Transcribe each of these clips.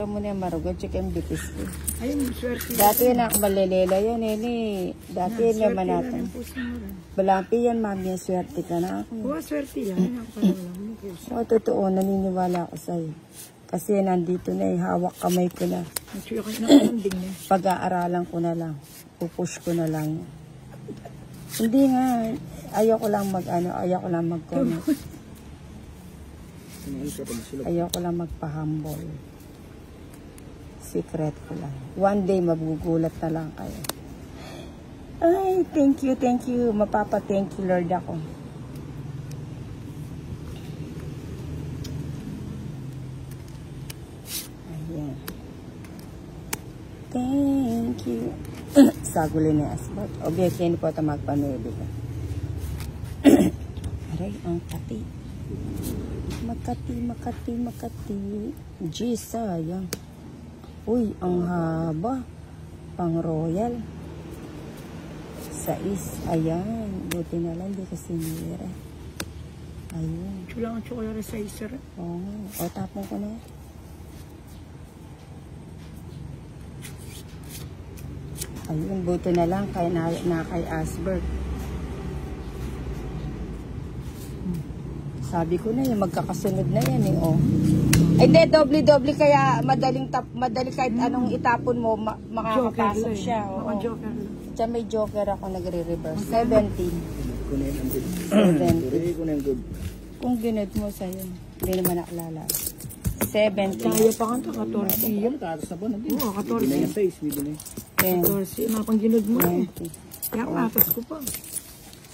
muna yung marugo, chicken bitis ko. Ayun, swerte. Dati yan ako malilela yan, Dati yan naman natin. Balampi yan, mami, yung swerte ka na ako. Oo, swerte yan. Oo, totoo, naniniwala ako sa'yo. Kasi nandito na hawak kamay ko na. Pag-aaralan ko na lang. Pupush ko na lang. Hindi nga, ayoko lang mag-comment. Ayoko lang magpa-humble. Secret ko lang. One day, magugulat na lang kayo. Ay, thank you. Mapapa-thank you, Lord, ako. Ayan. Thank you. Saguli na asbot. Obyekin po ito magpanubi ka. Aray, ang kati. Makati. G, sayang. Uy, ang haba. Pang royal. 6. Ayan. Buti na lang, di kasi nira. Ayun. Chula ang chocolate sa isa. Oo. O, tapon ko na yan. Ayun, buti na lang kay Asberg. Sabi ko na yung magkakasunod na yan oh. Hindi, doble kaya madali kahit anong itapon mo, makakapasok siya. Oo. Diyan may joker ako nagre-reverse. 17. 70. Kung ginod mo sa'yo, hindi naman nakalala. 70. Kaya pa kanta, 14. Oo, 14. 14. Mga pang ginod mo eh. Kaya matas ko pa.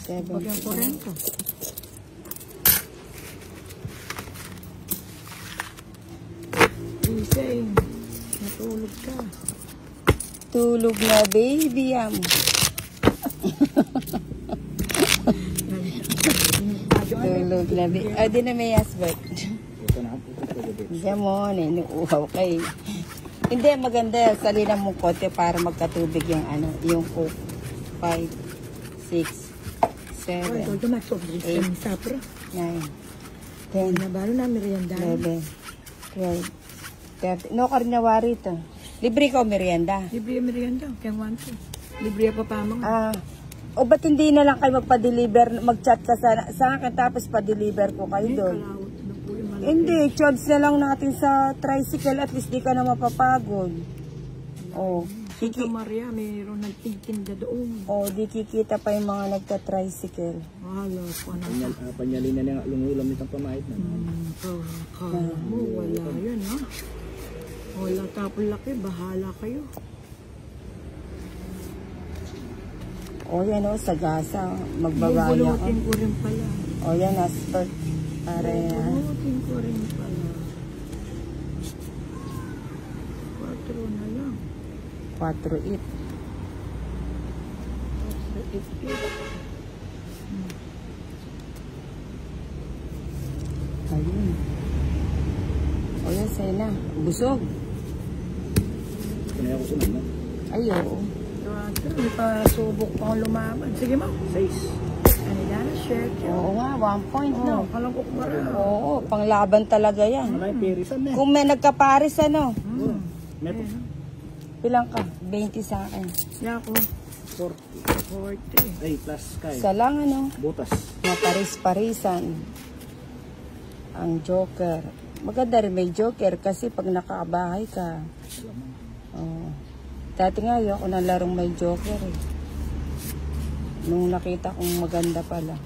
70. Pag yung 40. Isay, natulog ka. Tulog na, baby yam. Tulog na, baby. Di na may asbert. Diyan mo, inuuhaw kay. Hindi, maganda. Salina mo kote para magkatubig yung yung coke. 5, 6, 7, 8, 9, 10, Nabalo na merienda. 11, 12, 30. No, karnawari ito. Libre ka o merienda? Libre yung merienda. Kaya 1, 2. Libre yung papamang. O ba't hindi na lang kayo magpa-deliver, mag-chat ka sa akin tapos pa-deliver ko kayo doon? Hindi, charge na lang natin sa tricycle at least di ka na mapapagod. O, Tito Maria, mayroon nagtitinda doon. O, di kikita pa yung mga nagta-tricycle. Wala pa na. Panyalin na nga lumulam nitong pamahit na. Kala mo, wala yan ha. Wala tapon laki, bahala kayo. O yan o, sa gasa, magbabaya ka. Bubulutin ko rin pala. O yan, asper. Para yan. Bubulutin ko rin pala. 4 na lang. 4-8. 4-8. Ayun. O yan, Sena. Busog. Kaya ako sunod na. Ay, oo. May pasubok pang lumaban. Sige mo. 6. Ano yan? Share ko. Oo nga, 1 point, no? Kalang kukmara. Oo, panglaban talaga yan. Malay, perisan na. Kung may nagkaparis, Meto. Pilang ka? 20 sa akin. Yan ako. 40. Ay, plus kay. Isa lang, Butas. Maparis-parisan. Ang joker. Maganda rin may joker kasi pag nakabahay ka. Oh. Dati nga ayoko na larong may joker eh. Nung nakita kong maganda pala.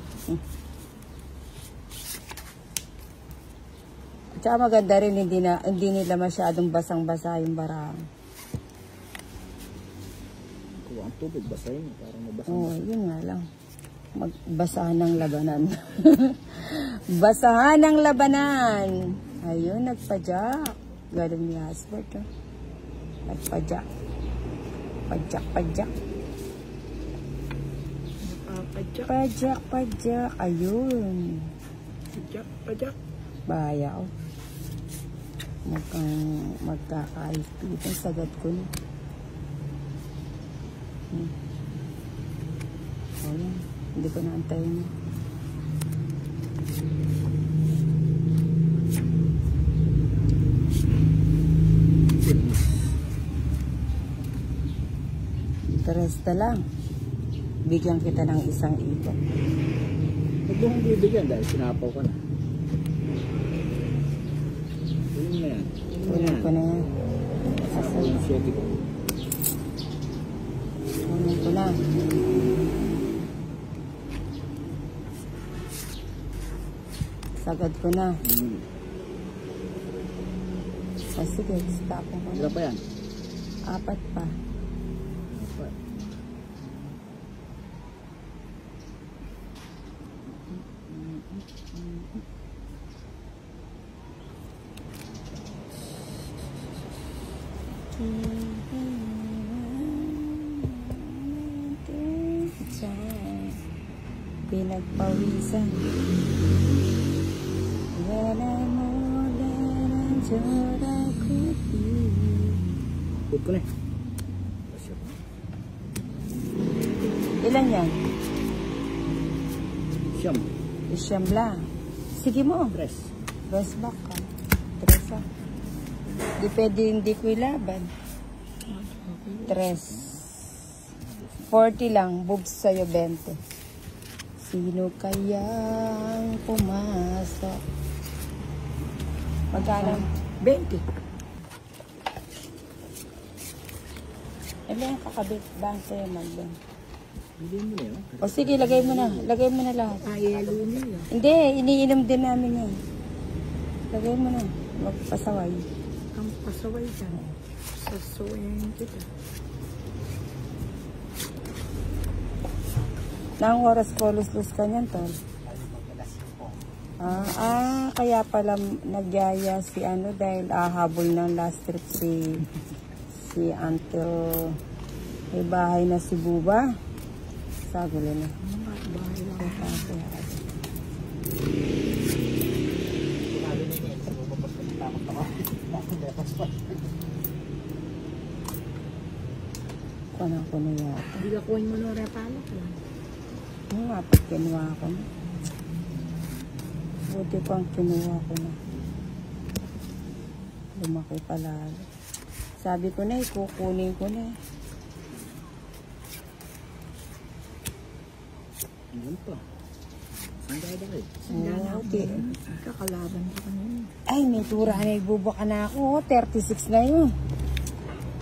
At saka maganda rin hindi nila masyadong basang-basa yung barang. Kuha ang tubig, basahin. Parang mabasang. Oo, yun nga lang. Magbasahan ng labanan. Basahan ng labanan. Ayun, nagpadyak. Galing ni Hasbert. Nagpadyak. Padyak. Padyak. Ayun. Padyak. Bahaya ko. Magkakayos dito. Sagad ko na. Ayun. Hindi ko naantayin na. Resta lang. Bigyan kita ng 1,000. Huwag mo kong bibigyan dahil sinapaw ka na. Kunin mo na yan. Kunin ko na yan. Sinapaw yung 7 ko. Kunin ko na. Sagad ko na. Sige, stop ko Ilan na. pa yan? 4 pa. Apat. Pinagpawisan. When I'm more than I thought I could be. Put ko na eh. Kasya pa. Ilan yan? Siyam. Siyam lang. Sige mo. Tres. Best back ka. 3 ah. Di pwede hindi ko ilaban. 3. 40 lang. Bugs sa'yo 20. Sino kayang pumasok? Magkano? 20. Ano yung kakabit? Bang sa'yo mag-bang? Hindi mo na yun. O sige, lagay mo na. Lagay mo na lahat. Ayelo niyo. Hindi, iniinom din namin yan. Lagay mo na. Magpasaway. Ang pasaway ka. Sasuwayin kita. Nang oras ko lus-lus ka niyan, tol? Kaya pala nagyaya si ano dahil habol ng last trip si until may bahay na si Buba. Sagulo na. Bahay lang. Kuha ko na yata. Hindi ka kuhin mo ng repalo ko lang. Nga, pag kinuha ko na. Buti pang kinuha ko na. Lumaki pala. Sabi ko na, kukunin ko na. Yan pa. Saan ka ba kayo? Okay. Kakalaban ka kanina. Ay, may tura na ibubuka na ako. 36 na yun.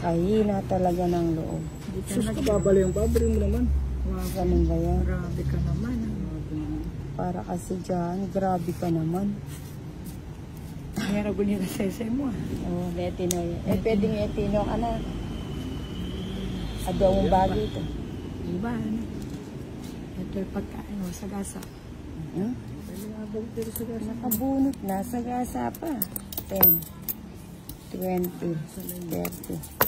Kahina talaga ng loob. Sus ka babala yung babali mo naman. Ganun ba yan? Grabe ka naman. Para kasi dyan, grabe ka naman. Meron ko nila sesay mo. Oh, letino yan. Eh, pwedeng letino ka na. Adawang bagay ito. Diba? Ano? Ito yung pagkain mo sa gasa. Hmm? Nakabunot na sa gasa pa. 10, 20, 30.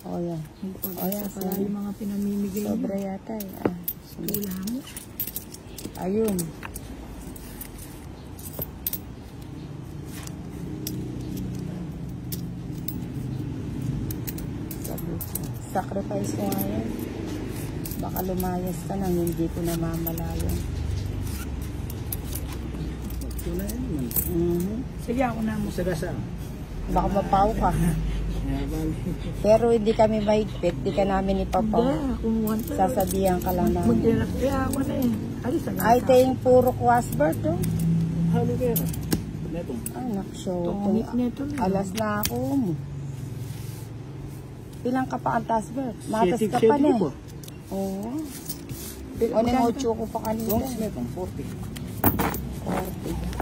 O yan. O yan. Pala yung mga pinamimigay mo. Sobra yata eh. Tula mo. Ayun. Sacrifice ko nga yan. Baka lumayas ka nang hindi ko namamalayan. Tuna yan naman. Sige, ako na mo. Sa gasa. Baka mapaw ka. Pero hindi kami mahigpit. Di ka namin ipapaw. Hindi, kumuha ka. Sasabihan ka lang namin. Mag-direct kaya ako na eh. Alis ang Ay, ito yung puro kwasbert, oh. Halo kaya. Netong. Anak, show. Tungit nito na. Alas na ako mo. Ilang ka pa ang tasbert? Matas ka pa na eh. Oo. O nang 8 ko pa kanina. Longs netong 40. 40.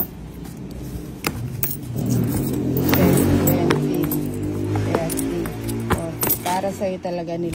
20, 30, 40. Para sa'yo talaga nila.